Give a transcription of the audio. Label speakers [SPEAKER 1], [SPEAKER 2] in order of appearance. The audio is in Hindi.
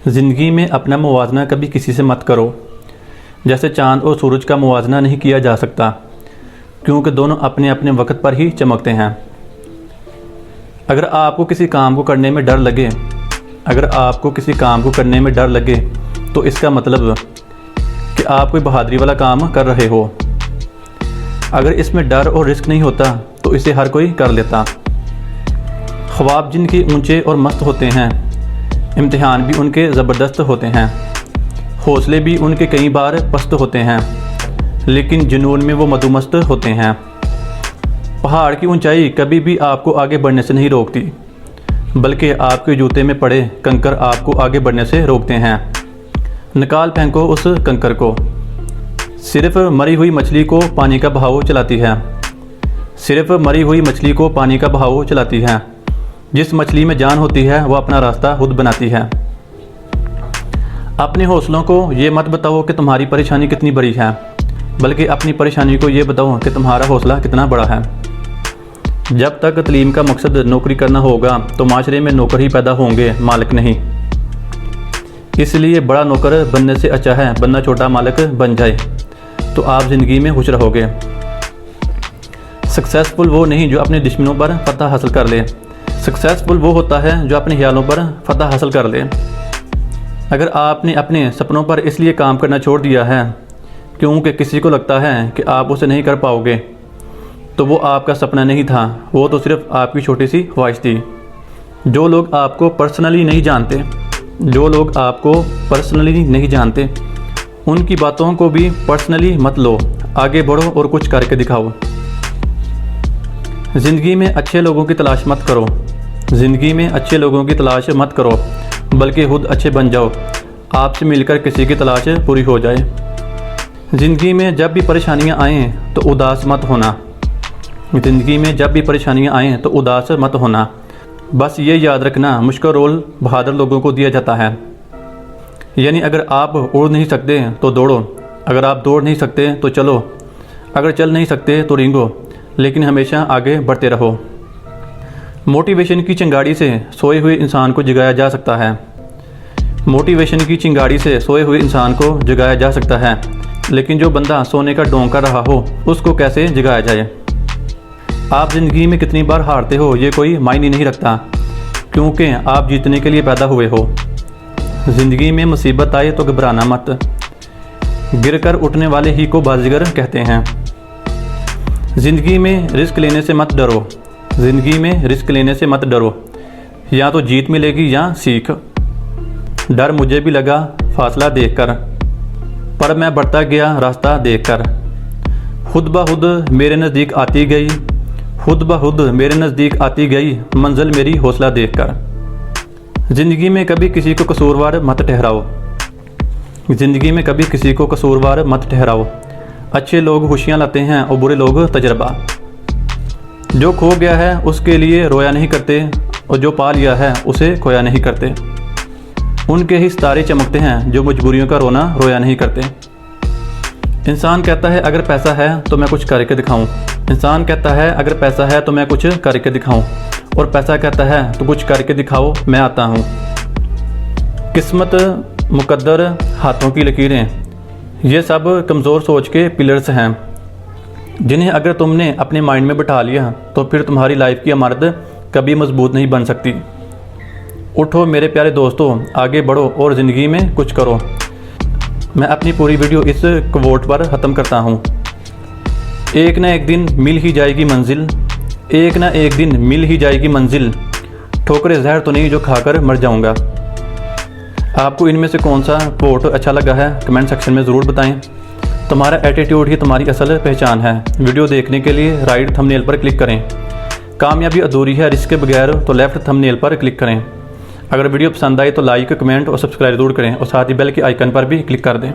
[SPEAKER 1] ज़िंदगी में अपना मुवाजना कभी किसी से मत करो। जैसे चाँद और सूरज का मुवाजना नहीं किया जा सकता, क्योंकि दोनों अपने अपने वक्त पर ही चमकते हैं। अगर आपको किसी काम को करने में डर लगे तो इसका मतलब कि आप कोई बहादुरी वाला काम कर रहे हो। अगर इसमें डर और रिस्क नहीं होता तो इसे हर कोई कर लेता। ख्वाब जिनके ऊंचे और मस्त होते हैं, इम्तिहान भी उनके ज़बरदस्त होते हैं, हौसले भी उनके कई बार पस्त होते हैं, लेकिन जुनून में वो मधुमस्त होते हैं। पहाड़ की ऊंचाई कभी भी आपको आगे बढ़ने से नहीं रोकती, बल्कि आपके जूते में पड़े कंकर आपको आगे बढ़ने से रोकते हैं। निकाल फेंको उस कंकर को। सिर्फ मरी हुई मछली को पानी का बहाव चलाती है। जिस मछली में जान होती है वह अपना रास्ता खुद बनाती है। अपने हौसलों को ये मत बताओ कि तुम्हारी परेशानी कितनी बड़ी है, बल्कि अपनी परेशानी को ये बताओ कि तुम्हारा हौसला कितना बड़ा है। जब तक तालीम का मकसद नौकरी करना होगा तो माशरे में नौकर ही पैदा होंगे, मालिक नहीं। इसलिए बड़ा नौकर बनने से अच्छा है बंदा छोटा मालिक बन जाए, तो आप ज़िंदगी में खुश रहोगे। सक्सेसफुल वो नहीं जो अपने दुश्मनों पर फतह हासिल कर ले, सक्सेसफुल वो होता है जो अपने ख्यालों पर फतह हासिल कर ले। अगर आपने अपने सपनों पर इसलिए काम करना छोड़ दिया है क्योंकि किसी को लगता है कि आप उसे नहीं कर पाओगे, तो वो आपका सपना नहीं था, वो तो सिर्फ आपकी छोटी सी ख्वाहिश थी। जो लोग आपको पर्सनली नहीं जानते उनकी बातों को भी पर्सनली मत लो। आगे बढ़ो और कुछ करके दिखाओ। ज़िंदगी में अच्छे लोगों की तलाश मत करो, बल्कि खुद अच्छे बन जाओ। आपसे मिलकर किसी की तलाश पूरी हो जाए। ज़िंदगी में जब भी परेशानियां आएँ तो उदास मत होना। बस ये याद रखना, मुश्किल रोल बहादुर लोगों को दिया जाता है। यानी अगर आप उड़ नहीं सकते तो दौड़ो, अगर आप दौड़ नहीं सकते तो चलो, अगर चल नहीं सकते तो रेंगो, लेकिन हमेशा आगे बढ़ते रहो। मोटिवेशन की चिंगारी से सोए हुए इंसान को जगाया जा सकता है, लेकिन जो बंदा सोने का ढोंग कर रहा हो उसको कैसे जगाया जाए। आप ज़िंदगी में कितनी बार हारते हो ये कोई मायने नहीं रखता, क्योंकि आप जीतने के लिए पैदा हुए हो। ज़िंदगी में मुसीबत आए तो घबराना मत, गिरकर उठने वाले ही को बाजीगर कहते हैं। ज़िंदगी में रिस्क लेने से मत डरो, या तो जीत मिलेगी या सीख। डर मुझे भी लगा फासला देखकर, पर मैं बढ़ता गया रास्ता देखकर। खुद ब खुद मेरे नज़दीक आती गई मंजिल मेरी हौसला देखकर। ज़िंदगी में कभी किसी को कसूरवार मत ठहराओ। अच्छे लोग खुशियाँ लाते हैं और बुरे लोग तजर्बा। जो खो गया है उसके लिए रोया नहीं करते, और जो पा लिया है उसे खोया नहीं करते। उनके ही सितारे चमकते हैं जो मजबूरियों का रोया नहीं करते। इंसान कहता है अगर पैसा है तो मैं कुछ करके दिखाऊं, और पैसा कहता है तो कुछ करके दिखाओ, मैं आता हूँ। किस्मत, मुकद्दर, हाथों की लकीरें, ये सब कमज़ोर सोच के पिलर्स हैं, जिन्हें अगर तुमने अपने माइंड में बिठा लिया तो फिर तुम्हारी लाइफ की इमारत कभी मजबूत नहीं बन सकती। उठो मेरे प्यारे दोस्तों, आगे बढ़ो और ज़िंदगी में कुछ करो। मैं अपनी पूरी वीडियो इस कोट पर ख़त्म करता हूँ। एक ना एक दिन मिल ही जाएगी मंजिल, ठोकरे जहर तो नहीं जो खाकर मर जाऊँगा। आपको इनमें से कौन सा कोट अच्छा लगा है कमेंट सेक्शन में ज़रूर बताएं। तुम्हारा एटीट्यूड ही तुम्हारी असल पहचान है। वीडियो देखने के लिए राइट थंबनेल पर क्लिक करें। कामयाबी अधूरी है रिस्क के बगैर, तो लेफ्ट थंबनेल पर क्लिक करें। अगर वीडियो पसंद आए तो लाइक, कमेंट और सब्सक्राइब ज़रूर करें, और साथ ही बेल के आइकन पर भी क्लिक कर दें।